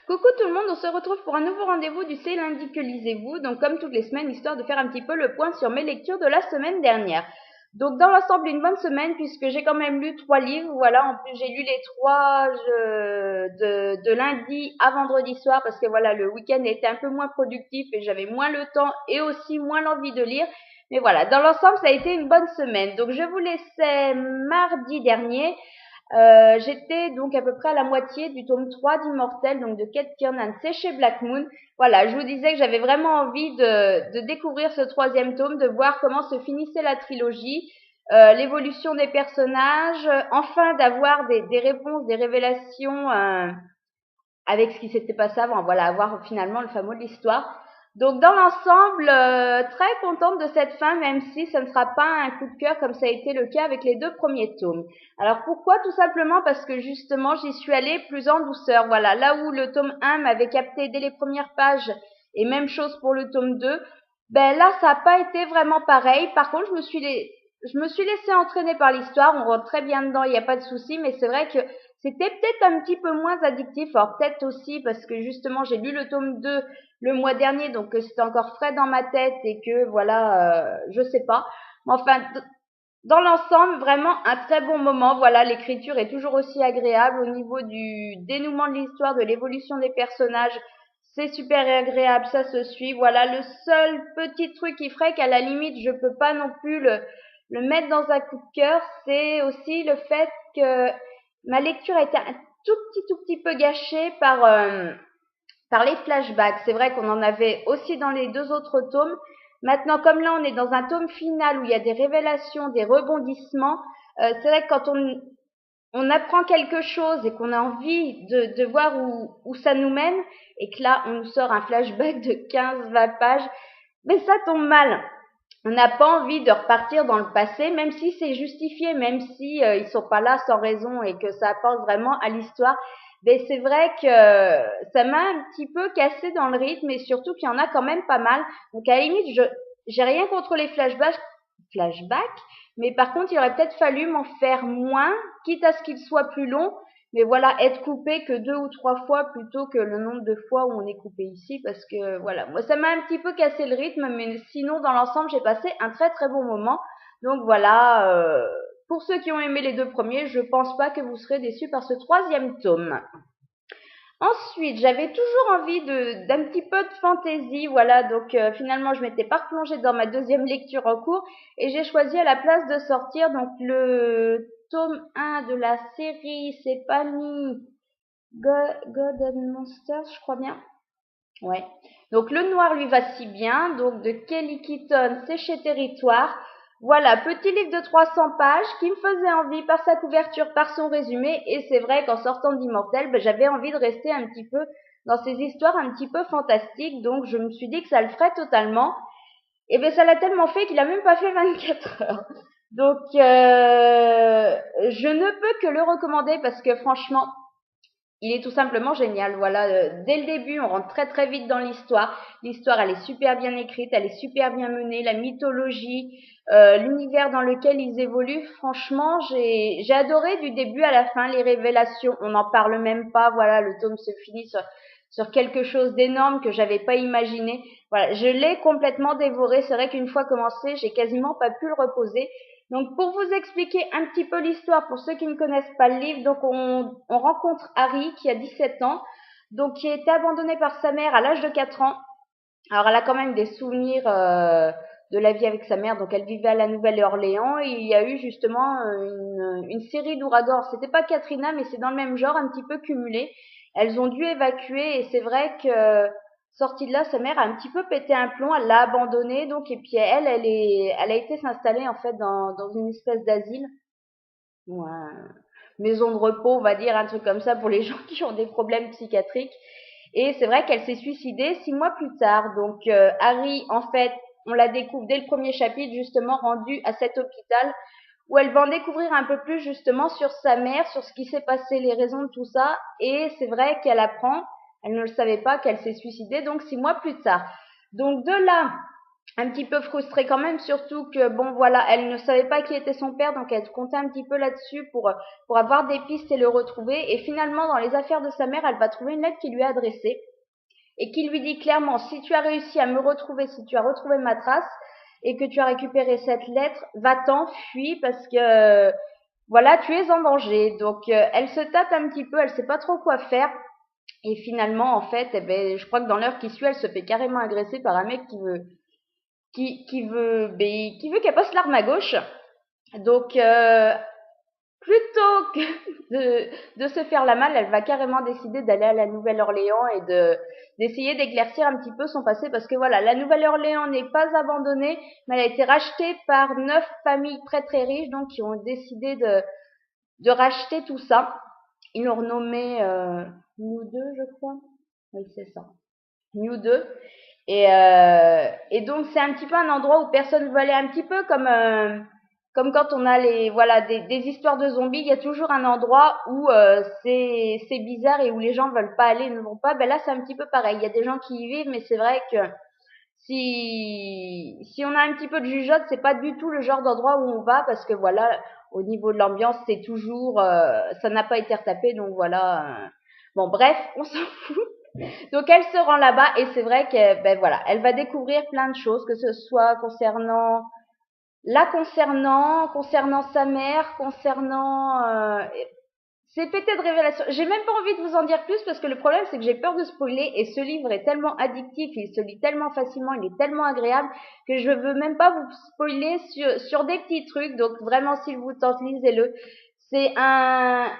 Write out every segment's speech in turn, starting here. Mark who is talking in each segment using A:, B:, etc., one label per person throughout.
A: Coucou tout le monde, on se retrouve pour un nouveau rendez-vous du C'est lundi que lisez-vous, donc comme toutes les semaines, histoire de faire un petit peu le point sur mes lectures de la semaine dernière. Donc dans l'ensemble, une bonne semaine puisque j'ai quand même lu 3 livres, voilà, en plus j'ai lu les trois de lundi à vendredi soir parce que voilà, le week-end était un peu moins productif et j'avais moins le temps et aussi moins l'envie de lire. Mais voilà, dans l'ensemble, ça a été une bonne semaine. Donc je vous laissais mardi dernier. J'étais donc à peu près à la moitié du tome 3 d'Immortel, donc de Kate Kiernan, c'est chez Black Moon. Voilà, je vous disais que j'avais vraiment envie de découvrir ce troisième tome, de voir comment se finissait la trilogie, l'évolution des personnages, enfin d'avoir des réponses, des révélations avec ce qui s'était passé avant. Voilà, avoir finalement le fameux de l'histoire. Donc dans l'ensemble, très contente de cette fin, même si ce ne sera pas un coup de cœur comme ça a été le cas avec les 2 premiers tomes. Alors pourquoi? Tout simplement parce que justement j'y suis allée plus en douceur. Voilà, là où le tome 1 m'avait capté dès les premières pages, et même chose pour le tome 2, ben là ça n'a pas été vraiment pareil. Par contre, je me suis laissée entraîner par l'histoire, on rentre très bien dedans, il n'y a pas de souci, mais c'est vrai que c'était peut-être un petit peu moins addictif. Alors peut-être aussi parce que justement j'ai lu le tome 2 le mois dernier, donc c'était encore frais dans ma tête et que voilà, je sais pas. Mais enfin, dans l'ensemble, vraiment un très bon moment. Voilà, l'écriture est toujours aussi agréable au niveau du dénouement de l'histoire, de l'évolution des personnages. C'est super agréable, ça se suit. Voilà, le seul petit truc qui ferait qu'à la limite, je peux pas non plus le mettre dans un coup de cœur, c'est aussi le fait que ma lecture a été un tout petit peu gâchée par les flashbacks. C'est vrai qu'on en avait aussi dans les 2 autres tomes. Maintenant, comme là, on est dans un tome final où il y a des révélations, des rebondissements, c'est vrai que quand on apprend quelque chose et qu'on a envie de voir où ça nous mène, et que là, on nous sort un flashback de 15-20 pages, mais ça tombe mal. On n'a pas envie de repartir dans le passé, même si c'est justifié, même si ils sont pas là sans raison et que ça apporte vraiment à l'histoire. Mais c'est vrai que ça m'a un petit peu cassé dans le rythme et surtout qu'il y en a quand même pas mal. Donc à la limite, j'ai rien contre les flashbacks, mais par contre, il aurait peut-être fallu m'en faire moins, quitte à ce qu'il soit plus long. Mais voilà, être coupé que 2 ou 3 fois plutôt que le nombre de fois où on est coupé ici, parce que voilà, moi ça m'a un petit peu cassé le rythme, mais sinon dans l'ensemble j'ai passé un très bon moment. Donc voilà, pour ceux qui ont aimé les 2 premiers, je pense pas que vous serez déçus par ce troisième tome. Ensuite, j'avais toujours envie d'un petit peu de fantaisie, voilà, donc finalement je m'étais pas replongée dans ma deuxième lecture en cours et j'ai choisi à la place de sortir donc le tome 1 de la série, c'est pas ni God and Monsters, je crois bien. Ouais. Donc le noir lui va si bien, donc de Kelly Keaton, c'est chez Territoire. Voilà, petit livre de 300 pages qui me faisait envie par sa couverture, par son résumé, et c'est vrai qu'en sortant d'Immortel, ben, j'avais envie de rester un petit peu dans ces histoires un petit peu fantastiques, donc je me suis dit que ça le ferait totalement. Et ben ça l'a tellement fait qu'il a même pas fait 24 heures. Donc je ne peux que le recommander parce que franchement, il est tout simplement génial. Voilà, dès le début, on rentre très vite dans l'histoire. L'histoire, elle est super bien écrite, elle est super bien menée. La mythologie, l'univers dans lequel ils évoluent, franchement, j'ai adoré du début à la fin les révélations. On n'en parle même pas. Voilà, le tome se finit sur quelque chose d'énorme que j'avais pas imaginé. Voilà, je l'ai complètement dévoré. C'est vrai qu'une fois commencé, j'ai quasiment pas pu le reposer. Donc, pour vous expliquer un petit peu l'histoire, pour ceux qui ne connaissent pas le livre, donc on rencontre Harry qui a 17 ans, donc qui a été abandonné par sa mère à l'âge de 4 ans. Alors, elle a quand même des souvenirs de la vie avec sa mère, donc elle vivait à la Nouvelle-Orléans et il y a eu justement une série d'ouragans. C'était pas Katrina, mais c'est dans le même genre, un petit peu cumulé. Elles ont dû évacuer et c'est vrai que sortie de là, sa mère a un petit peu pété un plomb, elle l'a abandonnée, donc, et puis elle a été s'installer, en fait, dans une espèce d'asile, ou maison de repos, on va dire, un truc comme ça pour les gens qui ont des problèmes psychiatriques. Et c'est vrai qu'elle s'est suicidée 6 mois plus tard. Donc, Harry, en fait, on la découvre dès le premier chapitre, justement, rendu à cet hôpital, où elle va en découvrir un peu plus, justement, sur sa mère, sur ce qui s'est passé, les raisons de tout ça. Et c'est vrai qu'elle apprend, elle ne le savait pas, qu'elle s'est suicidée, donc 6 mois plus tard. Donc, de là un petit peu frustrée quand même, surtout que bon voilà, elle ne savait pas qui était son père, donc elle comptait un petit peu là-dessus pour avoir des pistes et le retrouver. Et finalement, dans les affaires de sa mère, elle va trouver une lettre qui lui est adressée et qui lui dit clairement: si tu as réussi à me retrouver, si tu as retrouvé ma trace et que tu as récupéré cette lettre, va-t'en, fuis, parce que voilà, tu es en danger. Donc elle se tâte un petit peu, elle sait pas trop quoi faire. Et finalement, en fait, eh ben, je crois que dans l'heure qui suit, elle se fait carrément agresser par un mec qui veut qu'elle passe l'arme à gauche. Donc, plutôt que de se faire la malle, elle va carrément décider d'aller à la Nouvelle-Orléans et d'essayer d'éclaircir un petit peu son passé, parce que voilà, la Nouvelle-Orléans n'est pas abandonnée, mais elle a été rachetée par 9 familles très très riches, donc qui ont décidé de racheter tout ça. Ils l'ont renommé New 2, je crois. Oui, c'est ça. New 2. Et donc c'est un petit peu un endroit où personne veut aller, un petit peu comme quand on a des histoires de zombies, il y a toujours un endroit où c'est bizarre et où les gens veulent pas aller, ne vont pas. Ben là c'est un petit peu pareil. Il y a des gens qui y vivent, mais c'est vrai que si on a un petit peu de jugeote, c'est pas du tout le genre d'endroit où on va, parce que voilà, au niveau de l'ambiance, c'est toujours ça n'a pas été retapé, donc voilà. Bon bref, on s'en fout. Donc elle se rend là-bas et c'est vrai que ben voilà, elle va découvrir plein de choses, que ce soit concernant sa mère, concernant c'est pété de révélations. J'ai même pas envie de vous en dire plus, parce que le problème c'est que j'ai peur de spoiler, et ce livre est tellement addictif, il se lit tellement facilement, il est tellement agréable que je veux même pas vous spoiler sur des petits trucs. Donc vraiment, s'il vous tente, lisez-le. Ça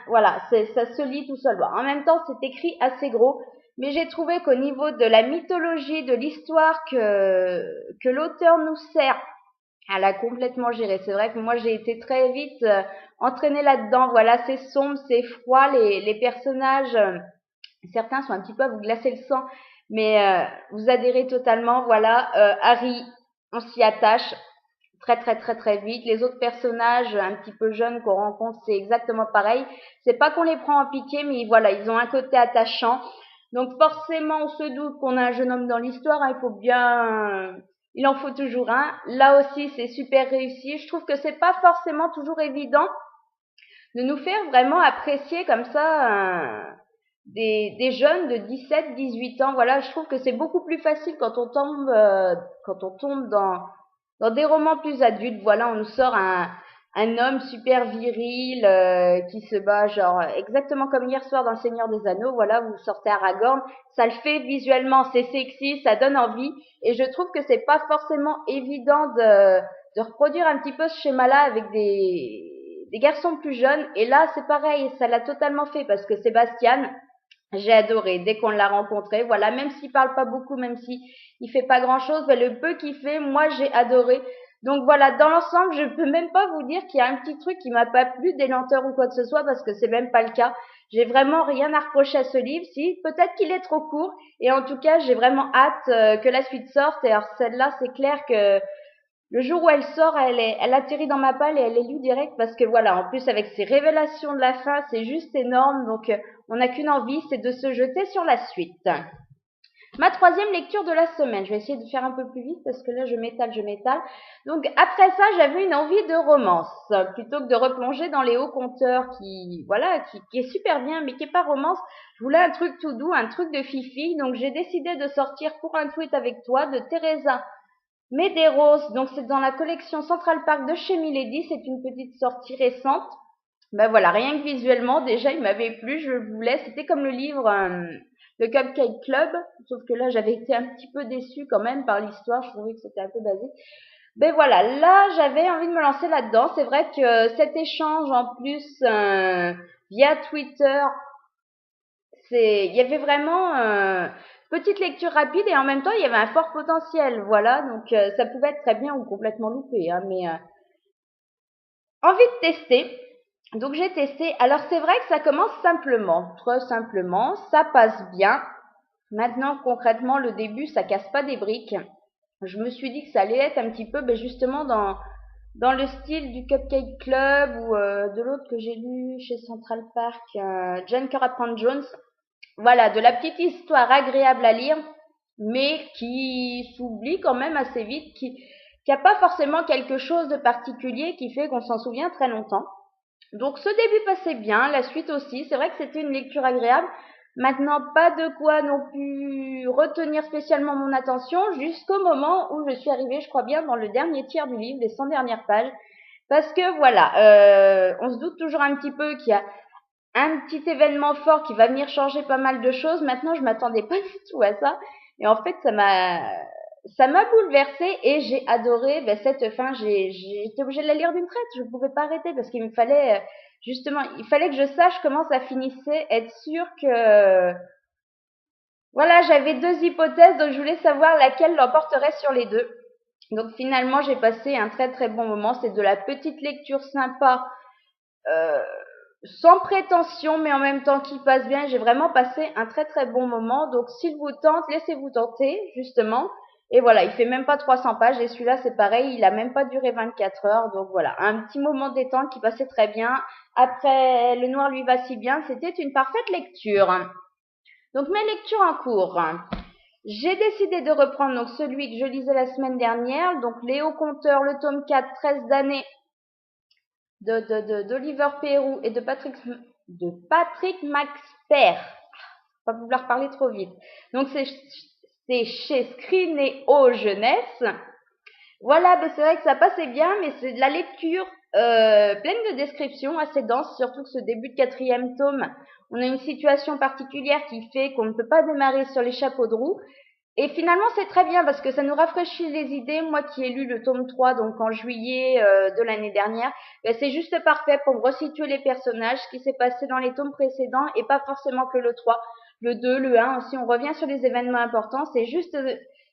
A: se lit tout seul. Bon, en même temps, c'est écrit assez gros, mais j'ai trouvé qu'au niveau de la mythologie, de l'histoire que l'auteur nous sert, elle a complètement géré. C'est vrai que moi, j'ai été très vite entraînée là-dedans. Voilà, c'est sombre, c'est froid, les personnages, certains sont un petit peu à vous glacer le sang, mais vous adhérez totalement. Voilà, Harry, on s'y attache très très très très vite. Les autres personnages un petit peu jeunes qu'on rencontre, c'est exactement pareil. C'est pas qu'on les prend en pitié, mais voilà, ils ont un côté attachant. Donc forcément, on se doute qu'on a un jeune homme dans l'histoire, hein, il en faut toujours un. Là aussi, c'est super réussi. Je trouve que c'est pas forcément toujours évident de nous faire vraiment apprécier comme ça des jeunes de 17, 18 ans. Voilà, je trouve que c'est beaucoup plus facile quand on tombe dans des romans plus adultes. Voilà, on nous sort un homme super viril qui se bat genre exactement comme hier soir dans Le Seigneur des Anneaux. Voilà, vous sortez Aragorn, ça le fait visuellement, c'est sexy, ça donne envie, et je trouve que c'est pas forcément évident de reproduire un petit peu ce schéma-là avec des garçons plus jeunes. Et là, c'est pareil, ça l'a totalement fait, parce que Sébastien, j'ai adoré dès qu'on l'a rencontré. Voilà, même s'il parle pas beaucoup, même si il fait pas grand chose, mais le peu qu'il fait, moi j'ai adoré. Donc voilà, dans l'ensemble, je peux même pas vous dire qu'il y a un petit truc qui m'a pas plu, des lenteurs ou quoi que ce soit, parce que c'est même pas le cas. J'ai vraiment rien à reprocher à ce livre. Si, peut-être qu'il est trop court, et en tout cas, j'ai vraiment hâte que la suite sorte. Et alors celle-là, c'est clair que le jour où elle sort, elle atterrit dans ma palle et elle est lue direct, parce que voilà, en plus avec ces révélations de la fin, c'est juste énorme. Donc on n'a qu'une envie, c'est de se jeter sur la suite. Ma troisième lecture de la semaine. Je vais essayer de faire un peu plus vite parce que là je m'étale. Donc après ça, j'avais une envie de romance, plutôt que de replonger dans les hauts compteurs qui est super bien, mais qui est pas romance. Je voulais un truc tout doux, un truc de fifi. Donc j'ai décidé de sortir Pour un tweet avec toi de Teresa Medeiros. Donc c'est dans la collection Central Park de chez Milady. C'est une petite sortie récente. Ben voilà, rien que visuellement, déjà il m'avait plu, je le voulais. C'était comme le livre le Cupcake Club, sauf que là j'avais été un petit peu déçue quand même par l'histoire. Je trouvais que c'était un peu basique. Ben voilà, là j'avais envie de me lancer là-dedans. C'est vrai que cet échange en plus via Twitter, il y avait vraiment petite lecture rapide, et en même temps il y avait un fort potentiel. Voilà, donc ça pouvait être très bien ou complètement loupé, hein, mais envie de tester. Donc j'ai testé. Alors c'est vrai que ça commence simplement, très simplement, ça passe bien. Maintenant concrètement, le début, ça casse pas des briques. Je me suis dit que ça allait être un petit peu justement dans le style du Cupcake Club, ou de l'autre que j'ai lu chez Central Park, Jane Caraphan Jones. Voilà, de la petite histoire agréable à lire, mais qui s'oublie quand même assez vite, qui a pas forcément quelque chose de particulier qui fait qu'on s'en souvient très longtemps. Donc ce début passait bien, la suite aussi. C'est vrai que c'était une lecture agréable. Maintenant, pas de quoi non plus retenir spécialement mon attention jusqu'au moment où je suis arrivée, je crois bien, dans le dernier tiers du livre, les 100 dernières pages. Parce que voilà, on se doute toujours un petit peu qu'il y a un petit événement fort qui va venir changer pas mal de choses. Maintenant, je m'attendais pas du tout à ça. Et en fait, ça m'a bouleversée et j'ai adoré cette fin. J'ai été obligée de la lire d'une traite. Je ne pouvais pas arrêter parce qu'il me fallait, justement, il fallait que je sache comment ça finissait, être sûre que, voilà, j'avais deux hypothèses, donc je voulais savoir laquelle l'emporterait sur les deux. Donc finalement, j'ai passé un très très bon moment. C'est de la petite lecture sympa, euh, sans prétention, mais en même temps qui passe bien. J'ai vraiment passé un très très bon moment. Donc s'il vous tente, laissez-vous tenter, justement. Et voilà, il fait même pas 300 pages. Et celui-là, c'est pareil, il a même pas duré 24 heures. Donc voilà, un petit moment de détente qui passait très bien. Après, Le Noir lui va si bien, c'était une parfaite lecture. Donc mes lectures en cours. J'ai décidé de reprendre donc celui que je lisais la semaine dernière, donc Léo Conteur, le tome 4, 13 d'année, d'Oliver Pérou et de Patrick Maxper. Pas vouloir parler trop vite. Donc c'est chez Scrinéo Jeunesse. Voilà, ben c'est vrai que ça passait bien, mais c'est de la lecture pleine de descriptions, assez dense, surtout que ce début de quatrième tome, on a une situation particulière qui fait qu'on ne peut pas démarrer sur les chapeaux de roue. Et finalement, c'est très bien parce que ça nous rafraîchit les idées. Moi qui ai lu le tome 3, donc en juillet de l'année dernière, ben c'est juste parfait pour me resituer les personnages, ce qui s'est passé dans les tomes précédents et pas forcément que le 3, le 2, le 1 aussi. On revient sur les événements importants. C'est juste,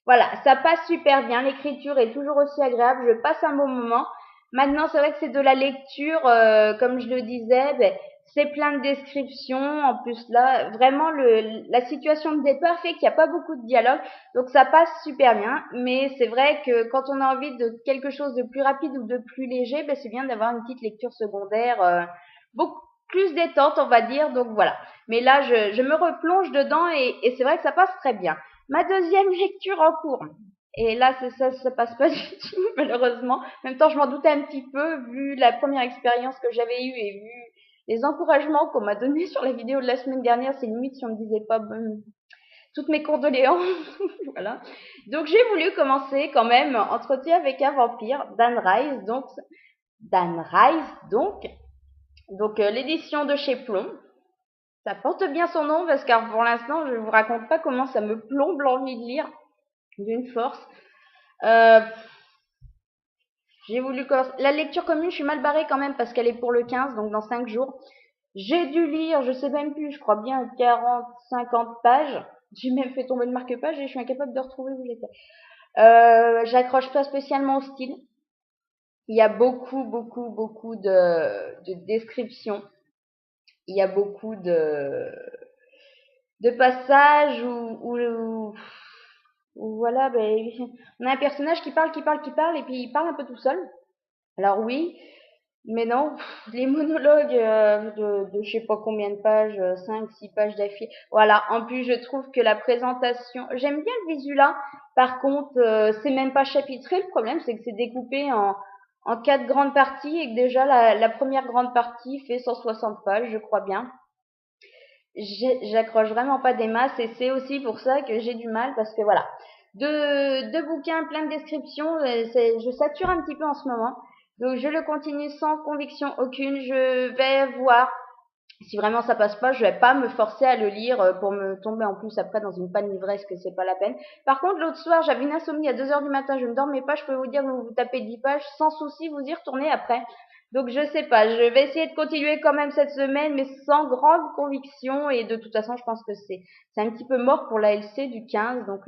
A: voilà, ça passe super bien. L'écriture est toujours aussi agréable. Je passe un bon moment. Maintenant, c'est vrai que c'est de la lecture, comme je le disais, ben, c'est plein de descriptions. En plus, là, vraiment, la situation de départ fait qu'il n'y a pas beaucoup de dialogue. Donc, ça passe super bien. Mais c'est vrai que quand on a envie de quelque chose de plus rapide ou de plus léger, ben, c'est bien d'avoir une petite lecture secondaire, beaucoup plus détente, on va dire. Donc, voilà. Mais là, je me replonge dedans et c'est vrai que ça passe très bien. Ma deuxième lecture en cours. Et là, ça passe pas du tout, malheureusement. En même temps, je m'en doutais un petit peu, vu la première expérience que j'avais eue et vu les encouragements qu'on m'a donnés sur la vidéo de la semaine dernière. C'est limite si on me disait pas toutes mes condoléances. Voilà. Donc, j'ai voulu commencer quand même Entretien avec un vampire, d'Anne Rice, donc l'édition de chez Plomb. Ça porte bien son nom parce que pour l'instant, je vous raconte pas comment ça me plombe l'envie de lire d'une force. Euh, j'ai voulu commencer. La lecture commune, je suis mal barrée quand même parce qu'elle est pour le 15, donc dans 5 jours. J'ai dû lire, je sais même plus, je crois bien 40, 50 pages. J'ai même fait tomber le marque-page et je suis incapable de retrouver où j'étais. J'accroche pas spécialement au style. Il y a beaucoup de descriptions. Il y a beaucoup de passages où voilà, ben, on a un personnage qui parle, et puis il parle un peu tout seul. Alors oui, mais non, les monologues de je sais pas combien de pages, 5, 6 pages d'affilée. Voilà, en plus je trouve que la présentation, j'aime bien le visuel, par contre c'est même pas chapitré, le problème c'est que c'est découpé en 4 grandes parties et que déjà la première grande partie fait 160 pages, je crois bien. J'accroche vraiment pas des masses et c'est aussi pour ça que j'ai du mal parce que voilà, deux bouquins plein de descriptions, je sature un petit peu en ce moment. Donc je le continue sans conviction aucune. Je vais voir si vraiment ça passe pas. Je vais pas me forcer à le lire pour me tomber en plus après dans une panne d'ivresse que c'est pas la peine. Par contre, l'autre soir, j'avais une insomnie à 2 heures du matin. Je ne dormais pas. Je peux vous dire que vous tapez 10 pages sans souci, vous y retournez après. Donc je sais pas. Je vais essayer de continuer quand même cette semaine, mais sans grande conviction. Et de toute façon, je pense que c'est un petit peu mort pour la LC du 15. Donc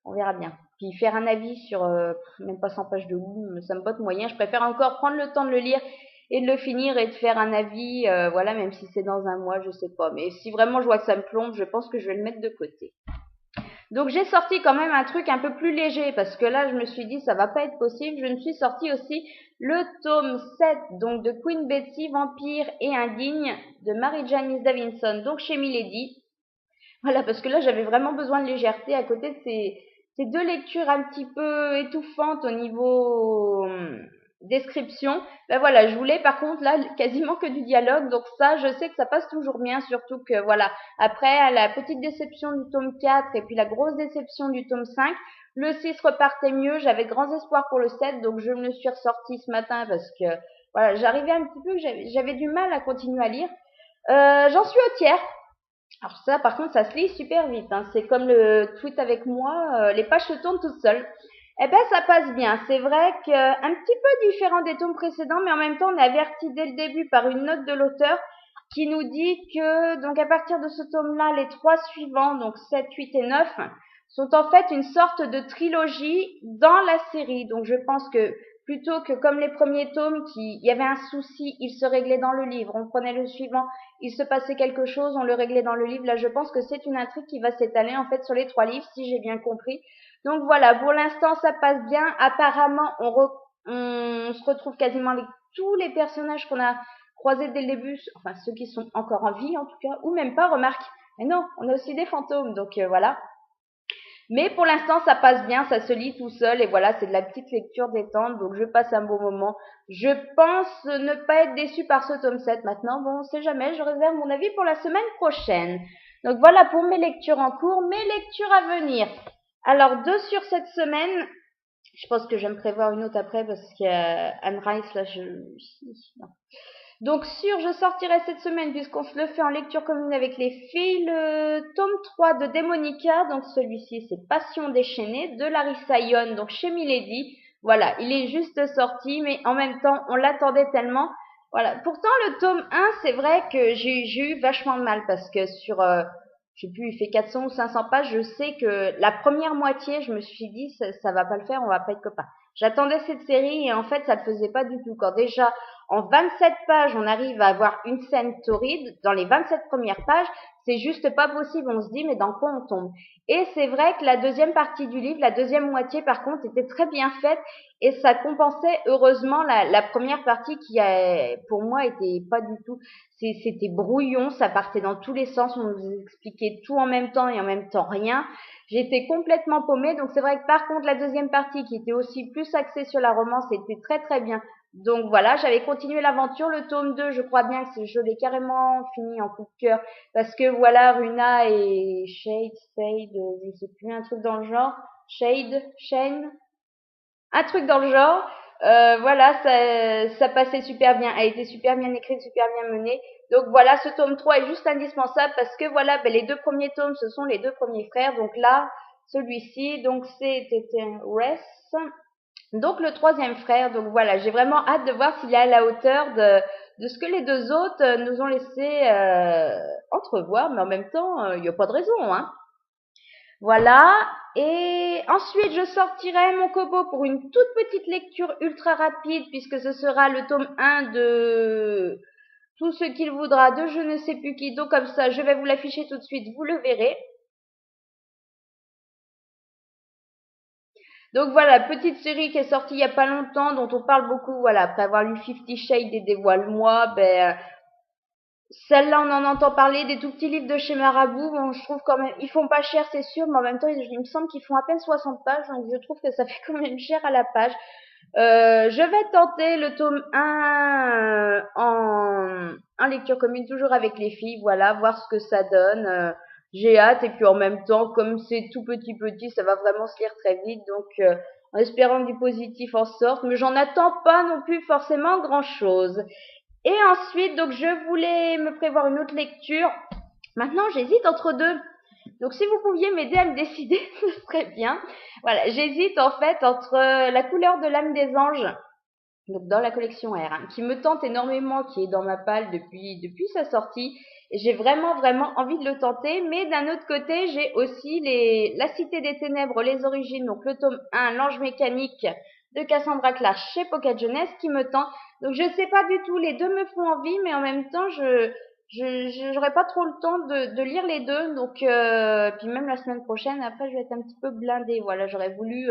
A: on verra bien. Puis faire un avis sur même pas 100 pages de goût, ça me botte moyen. Je préfère encore prendre le temps de le lire et de le finir et de faire un avis, voilà, même si c'est dans un mois, je sais pas. Mais si vraiment je vois que ça me plombe, je pense que je vais le mettre de côté. Donc j'ai sorti quand même un truc un peu plus léger, parce que là je me suis dit ça va pas être possible. Je me suis sorti aussi le tome 7, donc de Queen Betsy, Vampire et Indigne, de Mary Janice Davidson, donc chez Milady. Voilà, parce que là, j'avais vraiment besoin de légèreté à côté de ces deux lectures un petit peu étouffantes au niveau description. Ben voilà, je voulais par contre là quasiment que du dialogue, donc ça, je sais que ça passe toujours bien, surtout que voilà, après la petite déception du tome 4 et puis la grosse déception du tome 5, le 6 repartait mieux, j'avais de grands espoirs pour le 7, donc je me le suis ressorti ce matin parce que voilà, j'arrivais un petit peu, j'avais du mal à continuer à lire. J'en suis au tiers. Alors ça, par contre, ça se lit super vite, hein. C'est comme le tweet avec moi, les pages se tournent toutes seules. Eh ben, ça passe bien. C'est vrai que un petit peu différent des tomes précédents, mais en même temps, on est averti dès le début par une note de l'auteur qui nous dit que, donc, à partir de ce tome-là, les trois suivants, donc 7, 8 et 9, sont en fait une sorte de trilogie dans la série. Donc, je pense que plutôt que comme les premiers tomes, il y avait un souci, il se réglait dans le livre. On prenait le suivant, il se passait quelque chose, on le réglait dans le livre. Là, je pense que c'est une intrigue qui va s'étaler en fait sur les trois livres, si j'ai bien compris. Donc voilà, pour l'instant, ça passe bien. Apparemment, on se retrouve quasiment avec tous les personnages qu'on a croisés dès le début, enfin ceux qui sont encore en vie en tout cas, ou même pas, remarque. Mais non, on a aussi des fantômes, donc voilà. Mais pour l'instant, ça passe bien, ça se lit tout seul et voilà, c'est de la petite lecture détente, donc je passe un bon moment. Je pense ne pas être déçue par ce tome 7 maintenant. Bon, on sait jamais, je réserve mon avis pour la semaine prochaine. Donc voilà pour mes lectures en cours, mes lectures à venir. Alors, 2 sur cette semaine. Je pense que je vais me prévoir une autre après parce que Anne Rice, là, non. Donc je sortirai cette semaine, puisqu'on se le fait en lecture commune avec les filles, le tome 3 de Démonica. Donc celui-ci, c'est Passion déchaînée de Larissa Ion, donc chez Milady. Voilà, il est juste sorti, mais en même temps, on l'attendait tellement. Voilà. Pourtant, le tome 1, c'est vrai que j'ai eu vachement de mal parce que sur, je sais plus, il fait 400 ou 500 pages. Je sais que la première moitié, je me suis dit, ça va pas le faire, on va pas être copains. J'attendais cette série et en fait, ça le faisait pas du tout. Quand déjà, en 27 pages, on arrive à avoir une scène torride. Dans les 27 premières pages, c'est juste pas possible. On se dit, mais dans quoi on tombe? Et c'est vrai que la deuxième partie du livre, la deuxième moitié, par contre, était très bien faite et ça compensait heureusement la première partie qui, pour moi, était pas du tout. C'était brouillon, ça partait dans tous les sens, on nous expliquait tout en même temps et en même temps rien. J'étais complètement paumée, donc c'est vrai que par contre, la deuxième partie, qui était aussi plus axée sur la romance, était très très bien. Donc voilà, j'avais continué l'aventure. Le tome 2, je crois bien que je l'ai carrément fini en coup de cœur. Parce que voilà, Runa et Shade, je sais plus, un truc dans le genre. Shane, un truc dans le genre. Voilà, ça passait super bien. Elle était super bien écrite, super bien menée. Donc voilà, ce tome 3 est juste indispensable parce que voilà, ben, les deux premiers tomes, ce sont les deux premiers frères. Donc là, celui-ci, donc c'était Rest. Donc le troisième frère, donc voilà, j'ai vraiment hâte de voir s'il est à la hauteur de ce que les deux autres nous ont laissé entrevoir, mais en même temps, il n'y a pas de raison, hein. Voilà, et ensuite je sortirai mon Kobo pour une toute petite lecture ultra rapide, puisque ce sera le tome 1 de Tout ce qu'il voudra de je ne sais plus qui, donc comme ça, je vais vous l'afficher tout de suite, vous le verrez. Donc voilà, petite série qui est sortie il y a pas longtemps, dont on parle beaucoup, voilà, après avoir lu 50 Shades et Dévoile-moi, ben, celle-là on en entend parler, des tout petits livres de chez Marabout, bon, je trouve quand même, ils font pas cher c'est sûr, mais en même temps, il me semble qu'ils font à peine 60 pages, donc je trouve que ça fait quand même cher à la page. Je vais tenter le tome 1 en lecture commune, toujours avec les filles, voilà, voir ce que ça donne. J'ai hâte, et puis en même temps, comme c'est tout petit, ça va vraiment se lire très vite, donc en espérant que du positif en sorte, mais j'en attends pas non plus forcément grand-chose. Et ensuite, donc je voulais me prévoir une autre lecture. Maintenant, j'hésite entre deux. Donc si vous pouviez m'aider à me décider, ce serait bien. Voilà, j'hésite en fait entre La couleur de l'âme des anges, donc dans la collection R, hein, qui me tente énormément, qui est dans ma palle depuis sa sortie. Et j'ai vraiment envie de le tenter, mais d'un autre côté, j'ai aussi La Cité des Ténèbres, les origines, donc le tome 1, L'Ange mécanique de Cassandra Clare chez Pocket Jeunesse qui me tente. Donc je sais pas du tout, les deux me font envie, mais en même temps, j'aurais pas trop le temps de lire les deux. Donc puis même la semaine prochaine, après je vais être un petit peu blindée. Voilà, j'aurais voulu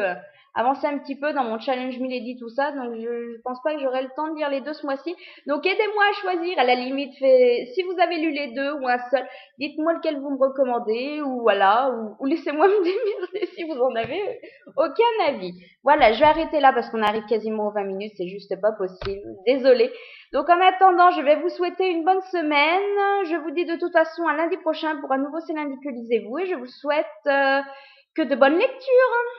A: avancer un petit peu dans mon challenge Milady, tout ça. Donc, je pense pas que j'aurai le temps de lire les deux ce mois-ci. Donc, aidez-moi à choisir. À la limite, si vous avez lu les deux ou un seul, dites-moi lequel vous me recommandez ou voilà, ou laissez-moi me démerder si vous en avez aucun avis. Voilà, je vais arrêter là parce qu'on arrive quasiment aux 20 minutes. C'est juste pas possible. Désolée. Donc, en attendant, je vais vous souhaiter une bonne semaine. Je vous dis de toute façon à lundi prochain pour un nouveau C'est lundi que lisez-vous et je vous souhaite que de bonnes lectures.